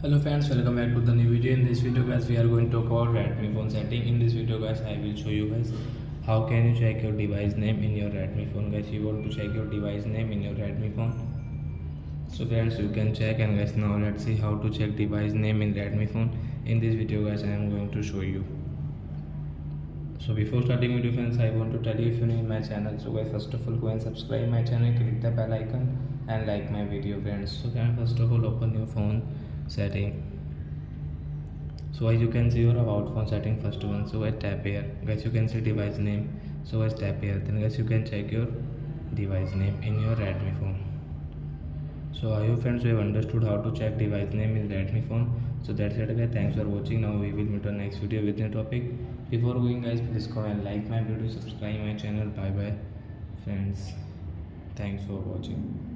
Hello friends, welcome back to the new video. In this video guys, we are going to talk about Redmi phone setting. In this video guys, I will show you guys how can you check your device name in your Redmi phone. Guys, you want to check your device name in your Redmi phone. So friends, you can check, and guys, now let's see how to check device name in Redmi phone. In this video guys, I am going to show you. So before starting video friends, I want to tell you, if you are new in my channel, so guys, first of all go and subscribe my channel, click the bell icon and like my video friends. So guys, first of all open your phone setting. So as you can see your about phone setting, first one, so guys tap here. Guys, you can see device name, so guys tap here. Then guys, you can check your device name in your Redmi phone. So I hope friends you have understood how to check device name in Redmi phone. So that's it guys, thanks for watching. Now we will meet on next video with new topic. Before going guys, please go and like my video, subscribe my channel. Bye bye friends, thanks for watching.